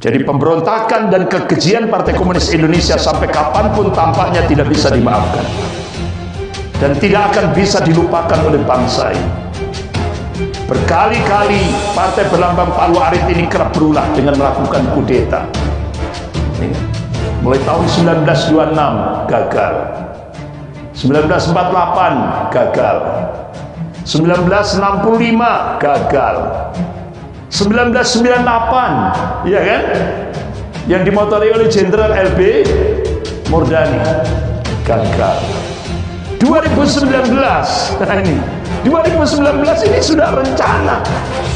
Jadi pemberontakan dan kekejian Partai Komunis Indonesia sampai kapanpun tampaknya tidak bisa dimaafkan dan tidak akan bisa dilupakan oleh bangsa ini. Berkali-kali partai berlambang Palu Arit ini kerap berulah dengan melakukan kudeta. Mulai tahun 1926 gagal, 1948 gagal, 1965 gagal, 1998 ya kan, yang dimotori oleh Jenderal LB Murdani gagal. 2019 nah ini 2019 ini sudah rencana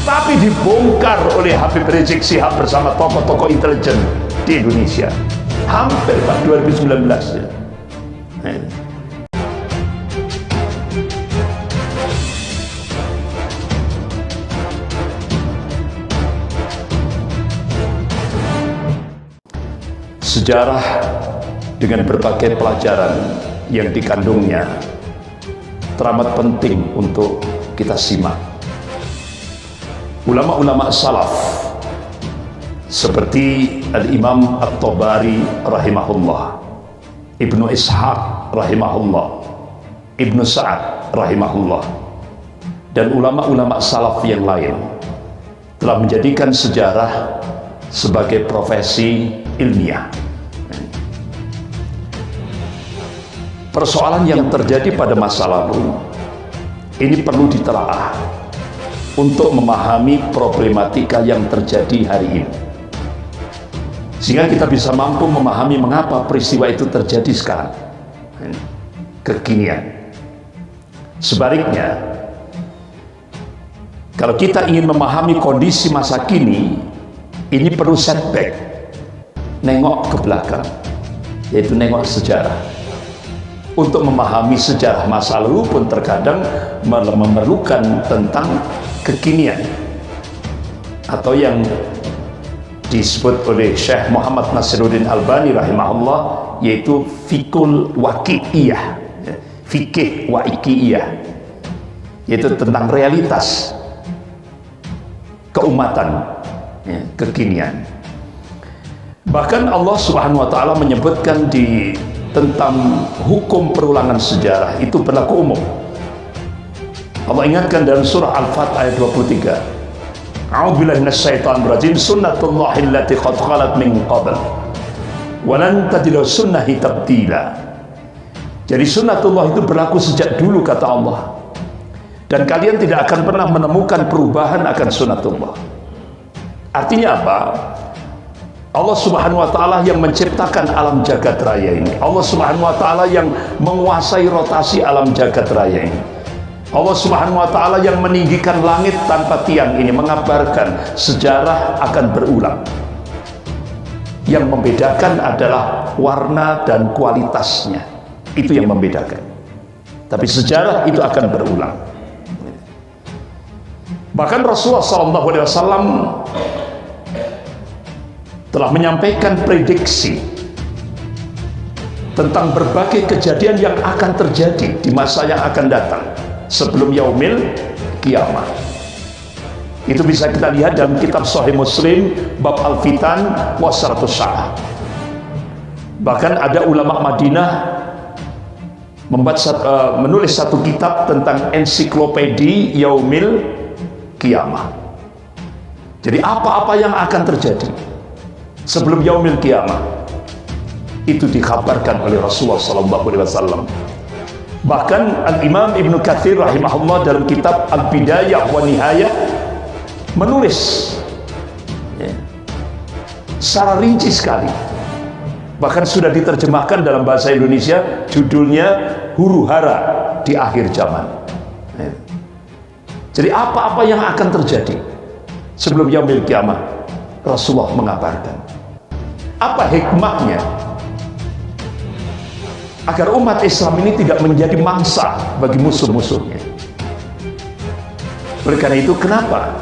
tapi dibongkar oleh Habib Rizik Syihab bersama tokoh-tokoh intelijen di Indonesia. Hampir Pak 2019 ya. Nah, ini. Sejarah dengan berbagai pelajaran yang dikandungnya teramat penting untuk kita simak. Ulama-ulama salaf seperti Al-Imam At-Tabari rahimahullah, Ibnu Ishaq rahimahullah, Ibnu Sa'ad rahimahullah, dan ulama-ulama salaf yang lain telah menjadikan sejarah sebagai profesi ilmiah. Persoalan yang terjadi pada masa lalu ini perlu ditelaah untuk memahami problematika yang terjadi hari ini, sehingga kita bisa mampu memahami mengapa peristiwa itu terjadi sekarang, kekinian. Sebaliknya, kalau kita ingin memahami kondisi masa kini, ini perlu setback, nengok ke belakang, yaitu nengok sejarah. Untuk memahami sejarah masa lalu pun terkadang memerlukan tentang kekinian, atau yang disebut oleh Syekh Muhammad Nasiruddin Albani rahimahullah, yaitu fikul waqi'iyah, fikih waqi'iyah, yaitu tentang realitas keumatan, kekinian. Bahkan Allah Subhanahu wa Ta'ala menyebutkan tentang hukum perulangan sejarah itu berlaku umum. Allah ingatkan dalam surah Al-Fat ayat 23, A'udzubillahi minasyaitonir rajim, sunnatullahi allati qad khalat min qabl wa lan tajida sunnahi tabdila. Jadi sunnatullah itu berlaku sejak dulu kata Allah, dan kalian tidak akan pernah menemukan perubahan akan sunnatullah. Artinya apa? Allah Subhanahu wa Ta'ala yang menciptakan alam jagat raya ini, Allah Subhanahu wa Ta'ala yang menguasai rotasi alam jagat raya ini, Allah Subhanahu wa Ta'ala yang meninggikan langit tanpa tiang ini mengabarkan sejarah akan berulang. Yang membedakan adalah warna dan kualitasnya, itu yang membedakan, tapi sejarah itu akan berulang. Bahkan Rasulullah SAW telah menyampaikan prediksi tentang berbagai kejadian yang akan terjadi di masa yang akan datang sebelum yaumil kiamah. Itu bisa kita lihat dalam kitab Sahih Muslim bab Al-Fitan wa Syaratus Sa'ah. Bahkan ada ulama Madinah menulis satu kitab tentang ensiklopedi yaumil kiamah. Jadi apa-apa yang akan terjadi sebelum yaumil kiamah itu dikabarkan oleh Rasulullah SAW. Bahkan Al-Imam Ibnu Katsir rahimahullah dalam kitab Al-Bidayah wa Nihayah menulis secara rinci sekali, bahkan sudah diterjemahkan dalam bahasa Indonesia, judulnya Huru-hara di Akhir Zaman. Jadi apa-apa yang akan terjadi sebelum yaumil kiamah, Rasulullah mengabarkan. Apa hikmahnya agar umat Islam ini tidak menjadi mangsa bagi musuh-musuhnya? Oleh karena itu, kenapa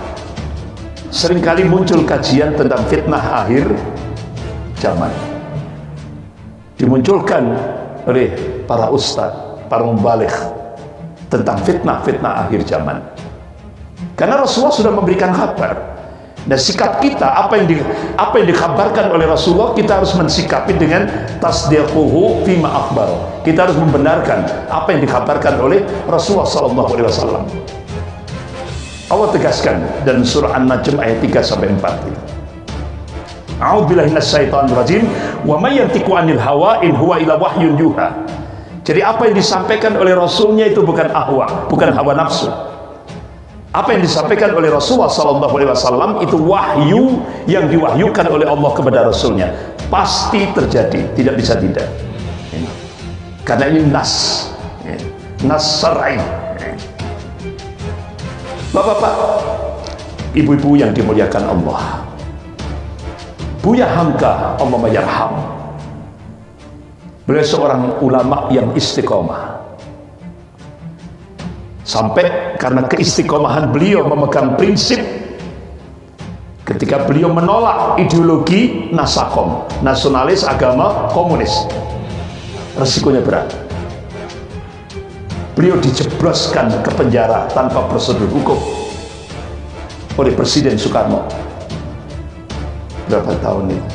seringkali muncul kajian tentang fitnah akhir zaman, dimunculkan oleh para ustadz, para mubaligh tentang fitnah-fitnah akhir zaman? Karena Rasulullah sudah memberikan kabar Dan sikap kita, apa yang dikabarkan oleh Rasulullah, kita harus mensikapi dengan tasdiquhu fima akhbar. Kita harus membenarkan apa yang dikabarkan oleh Rasulullah sallallahu alaihi wasallam. Allah tegaskan dalam surah An-Najm ayat 3 sampai 4 itu. A'udzubillahi minasyaitonir rajim, wa may yantiqu 'anil hawa in huwa illa wahyun yuha. Jadi apa yang disampaikan oleh Rasulnya itu bukan ahwa, bukan hawa nafsu. Apa yang disampaikan oleh Rasulullah sallallahu alaihi wasallam itu wahyu yang diwahyukan oleh Allah kepada Rasulnya. Pasti terjadi, tidak bisa tidak. Karena ini nas syar'i. Bapak-bapak, ibu-ibu yang dimuliakan Allah, Buya Hamka Allahumma yarham, beliau seorang ulama yang istiqomah. Sampai karena keistiqomahan beliau memegang prinsip, ketika beliau menolak ideologi nasakom, nasionalis agama komunis, resikonya berat. Beliau dijebloskan ke penjara tanpa prosedur hukum oleh Presiden Soekarno. Berapa tahun itu?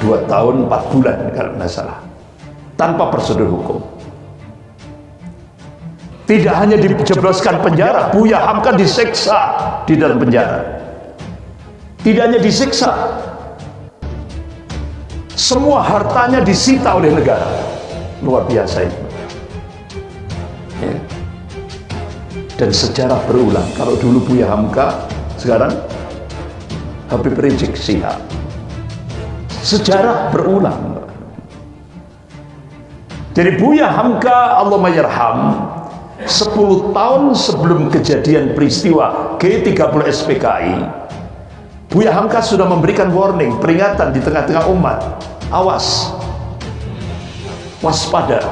2 tahun 4 bulan kalau tidak salah, tanpa prosedur hukum. Tidak hanya dijebloskan penjara, Buya Hamka disiksa di dalam penjara. Tidak hanya disiksa, semua hartanya disita oleh negara. Luar biasa itu. Ya. Dan sejarah berulang. Kalau dulu Buya Hamka, sekarang Habib Rizik Syihab. Sejarah berulang. Jadi Buya Hamka Allahumma yarham, 10 tahun sebelum kejadian peristiwa G30 SPKI, Buya Hamka sudah memberikan warning, peringatan di tengah-tengah umat. Awas, waspada,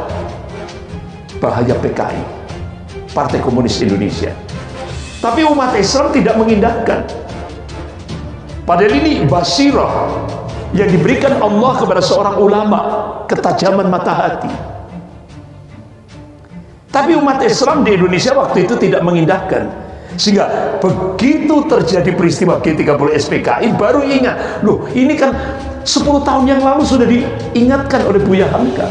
bahaya PKI, Partai Komunis Indonesia. Tapi umat Islam tidak mengindahkan. Padahal ini basirah yang diberikan Allah kepada seorang ulama, ketajaman mata hati. Tapi umat Islam di Indonesia waktu itu tidak mengindahkan. Sehingga begitu terjadi peristiwa G30 SPKI, baru ingat, loh ini kan 10 tahun yang lalu sudah diingatkan oleh Buya Hamka.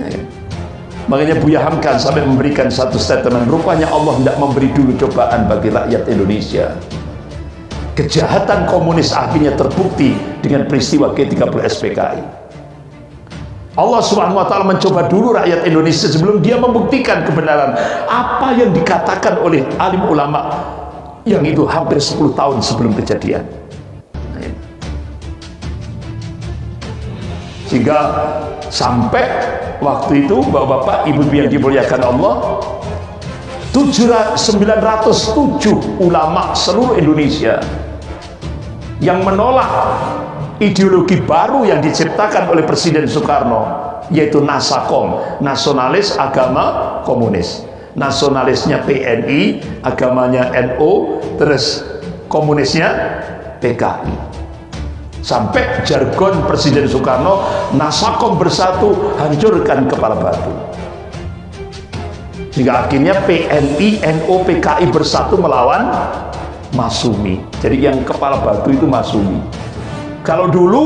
Ya, kan? Makanya Buya Hamka sampai memberikan satu statement, rupanya Allah tidak memberi dulu cobaan bagi rakyat Indonesia. Kejahatan komunis akhirnya terbukti dengan peristiwa G30 SPKI. Allah Subhanahu wa ta'ala mencoba dulu rakyat Indonesia sebelum dia membuktikan kebenaran apa yang dikatakan oleh alim ulama yang itu hampir 10 tahun sebelum kejadian. Sehingga sampai waktu itu bapak-bapak, ibu-ibu yang dimuliakan Allah, 907 ulama seluruh Indonesia yang menolak ideologi baru yang diciptakan oleh Presiden Soekarno, yaitu Nasakom, nasionalis agama komunis. Nasionalisnya PNI, agamanya NU, terus komunisnya PKI. Sampai jargon Presiden Soekarno, Nasakom bersatu, hancurkan kepala batu. Sehingga akhirnya PNI, NU, PKI bersatu melawan Masumi. Jadi yang kepala batu itu Masumi. Kalau dulu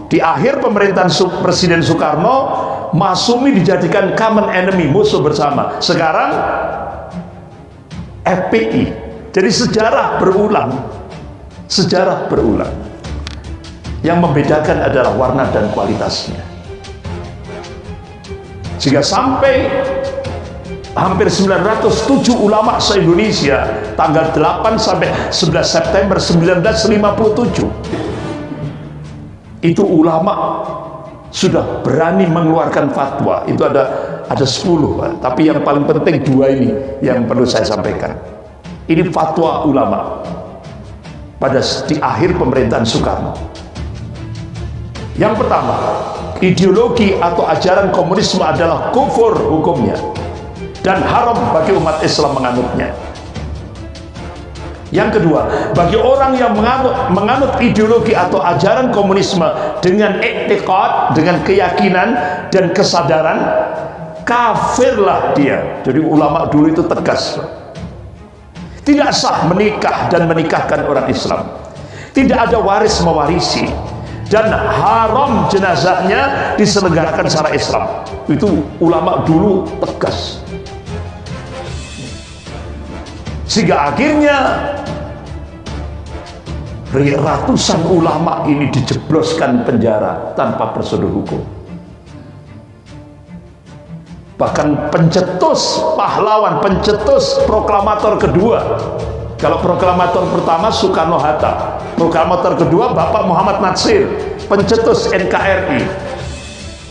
di akhir pemerintahan Presiden Soekarno, Masumi dijadikan common enemy, musuh bersama. Sekarang FPI. Jadi sejarah berulang. Sejarah berulang. Yang membedakan adalah warna dan kualitasnya. Sehingga sampai hampir 907 ulama se-Indonesia tanggal 8 sampai 11 September 1957 itu ulama sudah berani mengeluarkan fatwa. Itu ada 10, tapi yang paling penting 2 ini yang perlu saya sampaikan. Ini fatwa ulama pada di akhir pemerintahan Soekarno. Yang pertama, ideologi atau ajaran komunisme adalah kufur hukumnya dan haram bagi umat Islam menganutnya. Yang kedua, bagi orang yang menganut ideologi atau ajaran komunisme dengan i'tiqad, dengan keyakinan dan kesadaran, kafirlah dia. Jadi ulama dulu itu tegas. Tidak sah menikah dan menikahkan orang Islam. Tidak ada waris mewarisi, dan haram jenazahnya diselenggarakan secara Islam. Itu ulama dulu tegas. Sehingga akhirnya ratusan ulama ini dijebloskan penjara tanpa prosedur hukum. Bahkan pencetus pahlawan, pencetus proklamator kedua. Kalau proklamator pertama Soekarno-Hatta, proklamator kedua Bapak Muhammad Natsir, pencetus NKRI.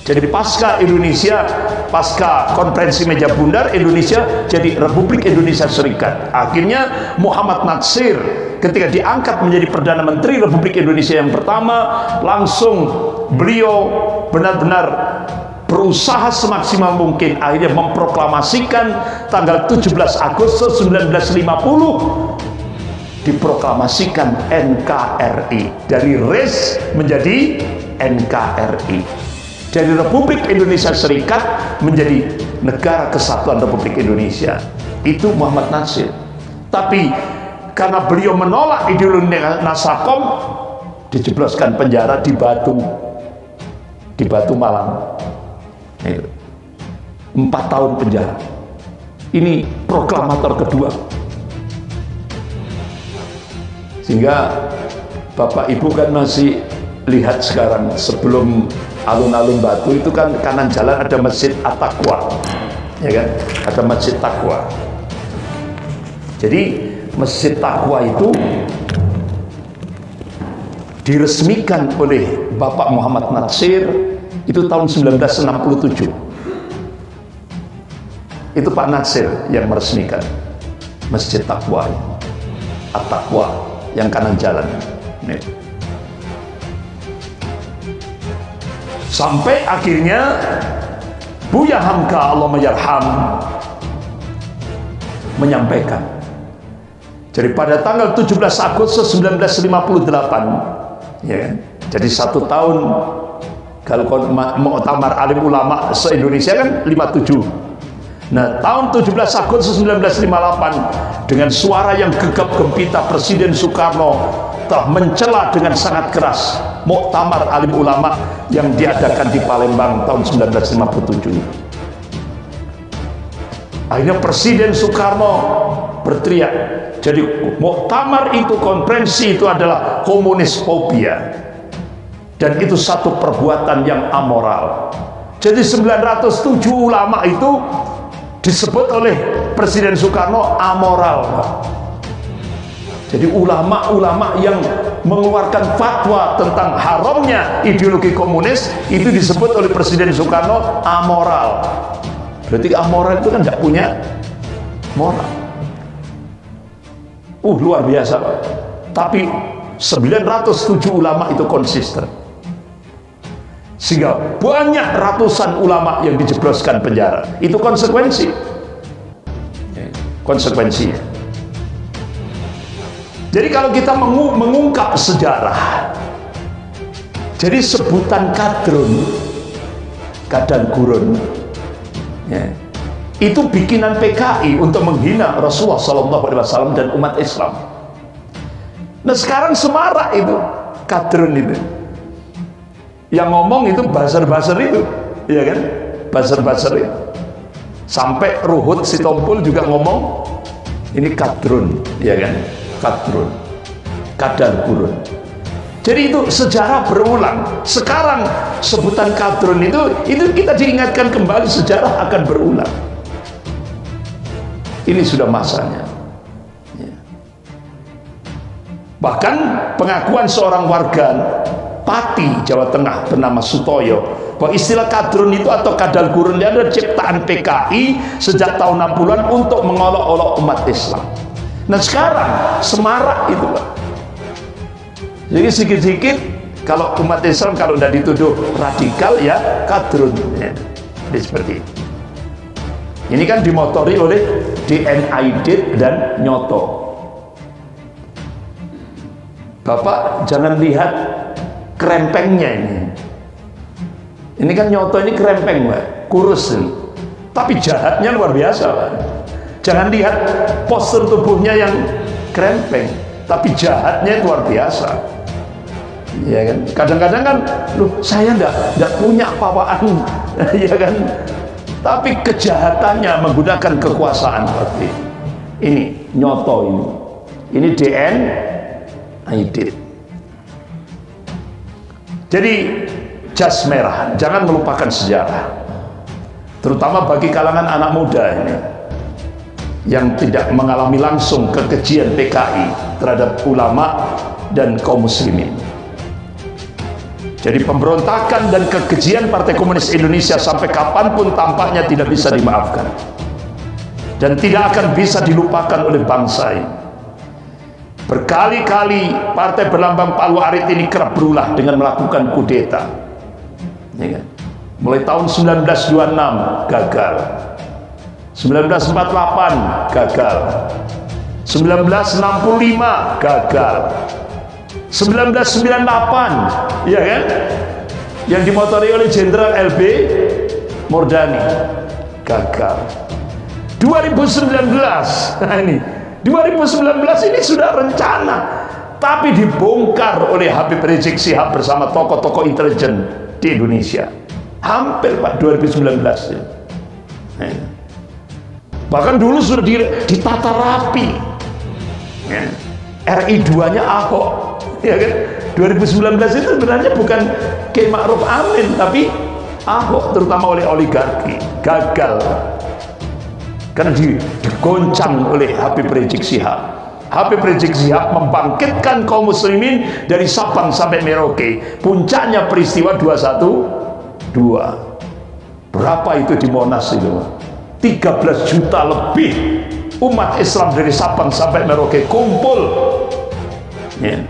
Jadi pasca Indonesia, pasca konferensi meja bundar, Indonesia jadi Republik Indonesia Serikat. Akhirnya Muhammad Natsir ketika diangkat menjadi Perdana Menteri Republik Indonesia yang pertama, langsung beliau benar-benar berusaha semaksimal mungkin, akhirnya memproklamasikan tanggal 17 Agustus 1950 diproklamasikan NKRI, dari RIS menjadi NKRI, dari Republik Indonesia Serikat menjadi Negara Kesatuan Republik Indonesia. Itu Muhammad Natsir. Tapi karena beliau menolak ideologi Nasakom, dijebloskan penjara di Batu Malang. 4 tahun penjara. Ini proklamator kedua. Sehingga Bapak Ibu kan masih lihat sekarang, sebelum alun-alun Batu itu kan kanan jalan ada Masjid At-Taqwa, ya kan? Ada Masjid Taqwa. Jadi Masjid Taqwa itu diresmikan oleh Bapak Muhammad Natsir itu tahun 1967. Itu Pak Natsir yang meresmikan Masjid Taqwa, At-Taqwa yang kanan jalan. Nih. Sampai akhirnya Buya Hamka Allahumayarham menyampaikan, jadi pada tanggal 17 Agustus 1958, ya, jadi 1 tahun. Kalau Muktamar Alim Ulama se-Indonesia kan 57. Nah, tahun 17 Agustus 1958 dengan suara yang gegap gempita Presiden Soekarno telah mencela dengan sangat keras Muktamar Alim Ulama yang diadakan di Palembang tahun 1957. Akhirnya Presiden Soekarno berteriak, jadi muktamar itu, konferensi itu adalah komunis fobia. Dan itu satu perbuatan yang amoral. Jadi 907 ulama itu disebut oleh Presiden Soekarno amoral. Jadi ulama-ulama yang mengeluarkan fatwa tentang haramnya ideologi komunis itu disebut oleh Presiden Soekarno amoral. Berarti amoral itu kan tidak punya moral. Luar biasa, Pak. Tapi 907 ulama itu konsisten. Sehingga banyak ratusan ulama yang dijebloskan penjara. Itu konsekuensi. Konsekuensinya. Jadi kalau kita mengungkap sejarah, jadi sebutan kadrun, kadal gurun, ya, itu bikinan PKI untuk menghina Rasulullah SAW dan umat Islam. Nah sekarang semarak itu kadrun itu. Yang ngomong itu buzzer-buzzer itu, ya kan? Buzzer-buzzer itu. Sampai Ruhut Sitompul juga ngomong, ini kadrun, ya kan? Kadrun, kadal gurun. Jadi itu sejarah berulang. Sekarang sebutan kadrun itu kita diingatkan kembali, sejarah akan berulang. Ini sudah masanya. Ya. Bahkan pengakuan seorang warga Pati, Jawa Tengah bernama Sutoyo, bahwa istilah kadrun itu atau kadal gurun itu adalah ciptaan PKI sejak tahun 60-an untuk mengolok-olok umat Islam. Nah sekarang semarak itu, Pak. Jadi sedikit-sedikit kalau umat Islam kalau tidak dituduh radikal ya kadrun, ya. Jadi seperti itu. Ini kan dimotori oleh DNAID dan Nyoto. Bapak jangan lihat krempengnya ini. Ini kan Nyoto ini krempeng, Pak, kurus ini. Tapi jahatnya luar biasa, Pak. Jangan lihat postur tubuhnya yang krempeng, tapi jahatnya luar biasa. Ya kan? Kadang-kadang kan, loh saya enggak punya apa-apaan, ya kan? Tapi kejahatannya menggunakan kekuasaan seperti ini, nyoto ini. Ini DN Aidit. Jadi jas merah, jangan melupakan sejarah. Terutama bagi kalangan anak muda ini yang tidak mengalami langsung kekejian PKI terhadap ulama dan kaum muslimin. Jadi pemberontakan dan kekejian Partai Komunis Indonesia sampai kapanpun tampaknya tidak bisa dimaafkan dan tidak akan bisa dilupakan oleh bangsa ini. Berkali-kali partai berlambang Palu Arit ini kerap berulah dengan melakukan kudeta, ya kan? Mulai tahun 1926 gagal, 1948 gagal, 1965 gagal, 1998 ya kan, yang dimotori oleh Jenderal LB Mordani, gagal. 2019 nah ini 2019 ini sudah rencana, tapi dibongkar oleh Habib Rizik Syihab bersama tokoh-tokoh intelijen di Indonesia. Hampir Pak 2019 ya. Bahkan dulu sudah ditata rapi ya. RI 2 nya Ahok ya kan. 2019 itu sebenarnya bukan Kiai Ma'ruf Amin tapi Ahok, terutama oleh oligarki. Gagal karena digoncang oleh Habib Rizik Syihab. Habib Rizik Syihab membangkitkan kaum muslimin dari Sabang sampai Merauke. Puncaknya peristiwa 212. Berapa itu di Monas itu? 13 juta lebih umat Islam dari Sabang sampai Merauke kumpul ya.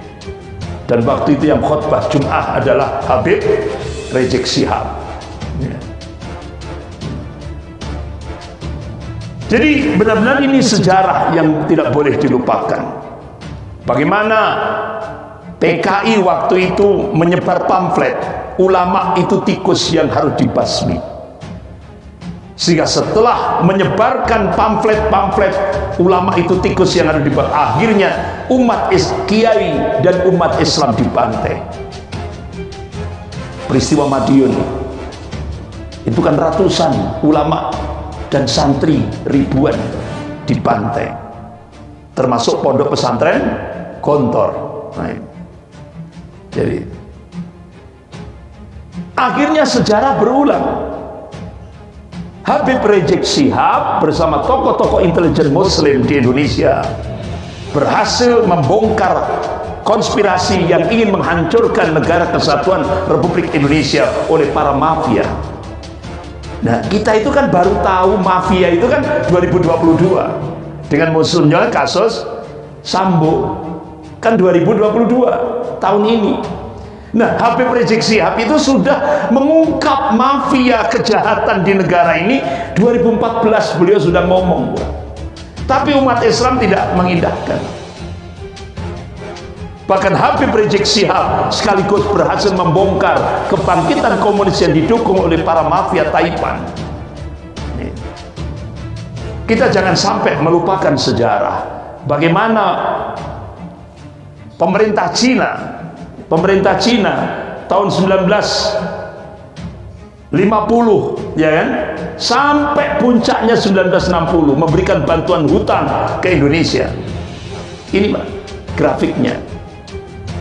Dan waktu itu yang khutbah Jum'ah adalah Habib Rizik Syihab ya. Jadi benar-benar ini sejarah yang tidak boleh dilupakan. Bagaimana PKI waktu itu menyebar pamflet, ulama itu tikus yang harus dibasmi. Sehingga setelah menyebarkan pamflet-pamflet ulama itu tikus yang harus dibasmi, akhirnya umat kiai dan umat Islam dibantai. Peristiwa Madiun itu kan ratusan ulama dan santri ribuan dibantai, termasuk pondok pesantren Gontor. Nah, jadi akhirnya sejarah berulang. Habib Rizik Syihab bersama tokoh-tokoh intelijen muslim di Indonesia berhasil membongkar konspirasi yang ingin menghancurkan negara kesatuan Republik Indonesia oleh para mafia. Nah, kita itu kan baru tahu mafia itu kan 2022 dengan munculnya kasus Sambo kan 2022 tahun ini. Nah, Habib Rizik Syihab itu sudah mengungkap mafia kejahatan di negara ini 2014, beliau sudah ngomong, tapi umat Islam tidak mengindahkan. Bahkan Habib Rizik Syihab sekaligus berhasil membongkar kebangkitan komunis yang didukung oleh para mafia Taipan. Kita jangan sampai melupakan sejarah. Bagaimana pemerintah Cina tahun 1950 ya kan, sampai puncaknya 1960 memberikan bantuan hutang ke Indonesia. Ini Pak grafiknya.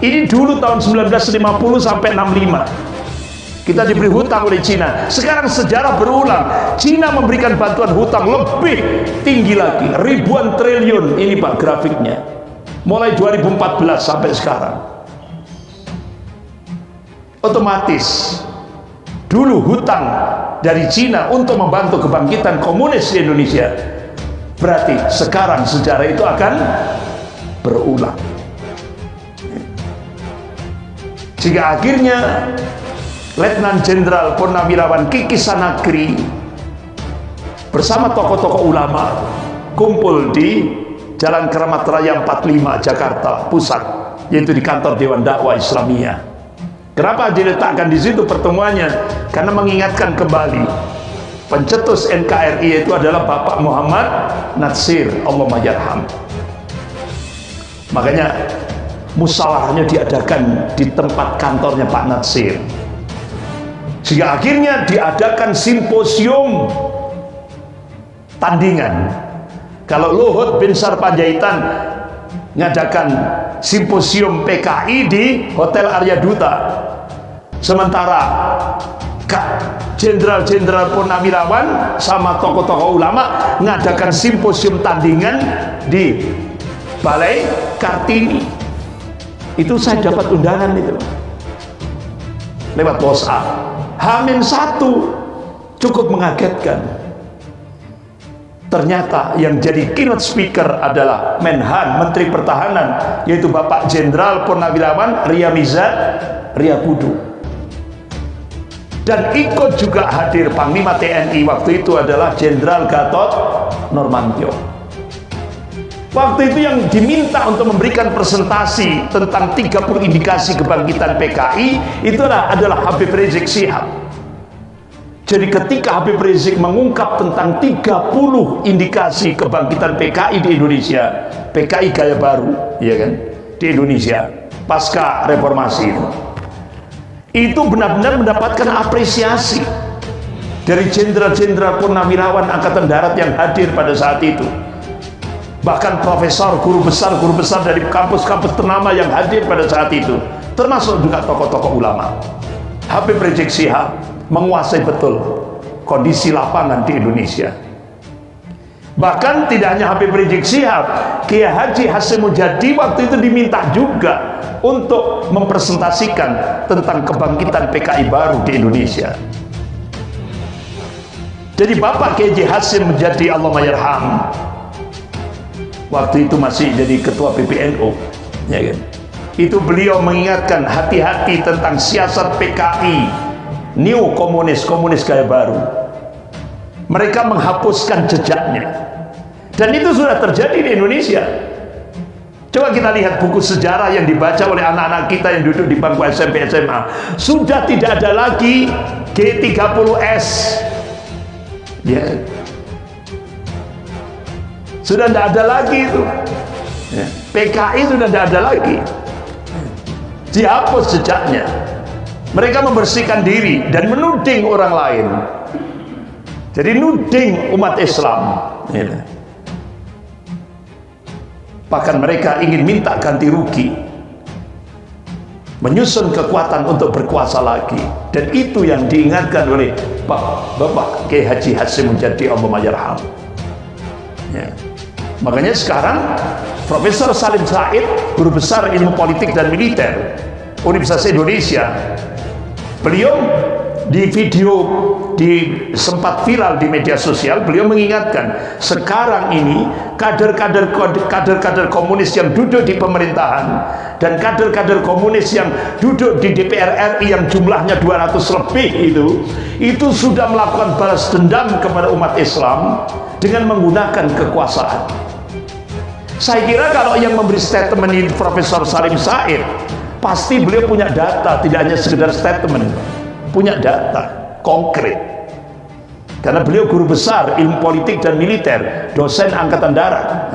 Ini dulu tahun 1950 sampai 65 kita diberi hutang oleh Cina. Sekarang sejarah berulang, Cina memberikan bantuan hutang lebih tinggi lagi, ribuan triliun. Ini Pak grafiknya, mulai 2014 sampai sekarang. Otomatis dulu hutang dari Cina untuk membantu kebangkitan komunis di Indonesia, berarti sekarang sejarah itu akan berulang. Sehingga akhirnya Letnan Jenderal Purnawirawan Kiki Sanagri bersama tokoh-tokoh ulama kumpul di Jalan Keramat Raya 45 Jakarta Pusat, yaitu di kantor Dewan Dakwah Islamiyah. Kenapa diletakkan di situ pertemuannya? Karena mengingatkan kembali pencetus NKRI itu adalah Bapak Muhammad Natsir, Allahumma yarham. Makanya musyawarahnya diadakan di tempat kantornya Pak Natsir, sehingga akhirnya diadakan simposium tandingan. Kalau Luhut bin Sarpanjaitan ngadakan simposium PKI di Hotel Arya Duta, sementara jenderal-jenderal Purnawirawan sama tokoh-tokoh ulama ngadakan simposium tandingan di Balai Kartini. Itu saya dapat undangan itu lewat WhatsApp. H-1 cukup mengagetkan. Ternyata yang jadi keynote speaker adalah Menhan, Menteri Pertahanan, yaitu Bapak Jenderal Purnawirawan Ria Mizat Ria Kudu. Dan ikut juga hadir Panglima TNI waktu itu adalah Jenderal Gatot Nurmantio. Waktu itu yang diminta untuk memberikan presentasi tentang 30 indikasi kebangkitan PKI itu adalah Habib Rizik Syihab. Jadi ketika Habib Rizik mengungkap tentang 30 indikasi kebangkitan PKI di Indonesia, PKI gaya baru, ya kan, di Indonesia pasca reformasi itu benar-benar mendapatkan apresiasi dari jenderal-jenderal Purnawirawan Angkatan Darat yang hadir pada saat itu. Bahkan profesor, guru besar dari kampus-kampus ternama yang hadir pada saat itu, termasuk juga tokoh-tokoh ulama. Habib Rizik Syihab menguasai betul kondisi lapangan di Indonesia. Bahkan tidak hanya Habib Rizik Syihab, Kiai Haji Hashim Mujadi waktu itu diminta juga untuk mempresentasikan tentang kebangkitan PKI baru di Indonesia. Jadi Bapak Kiai Haji Hashim Mujadi, Allahumma yarham, waktu itu masih jadi ketua PBNU, ya kan? Itu beliau mengingatkan hati-hati tentang siasat PKI, new komunis gaya baru. Mereka menghapuskan jejaknya, dan itu sudah terjadi di Indonesia. Coba kita lihat buku sejarah yang dibaca oleh anak-anak kita yang duduk di bangku SMP SMA. Sudah tidak ada lagi G30S, ya kan? Sudah tidak ada lagi itu, ya. PKI sudah tidak ada lagi, dihapus jejaknya. Mereka membersihkan diri dan menuding orang lain. Jadi nuding umat Islam, ya. Bahkan mereka ingin minta ganti rugi, menyusun kekuatan untuk berkuasa lagi. Dan itu yang diingatkan oleh Bapak Kiai Haji Hashim Mujadi, Allahumma yarham, ya. Makanya sekarang Profesor Salim Said, guru besar ilmu politik dan militer Universitas Indonesia, beliau di video sempat viral di media sosial, beliau mengingatkan sekarang ini kader-kader komunis yang duduk di pemerintahan dan kader-kader komunis yang duduk di DPR RI yang jumlahnya 200 lebih itu sudah melakukan balas dendam kepada umat Islam dengan menggunakan kekuasaan. Saya kira kalau yang memberi statement ini Profesor Salim Said, pasti beliau punya data, tidak hanya sekedar statement, punya data konkret. Karena beliau guru besar ilmu politik dan militer, dosen Angkatan Darat.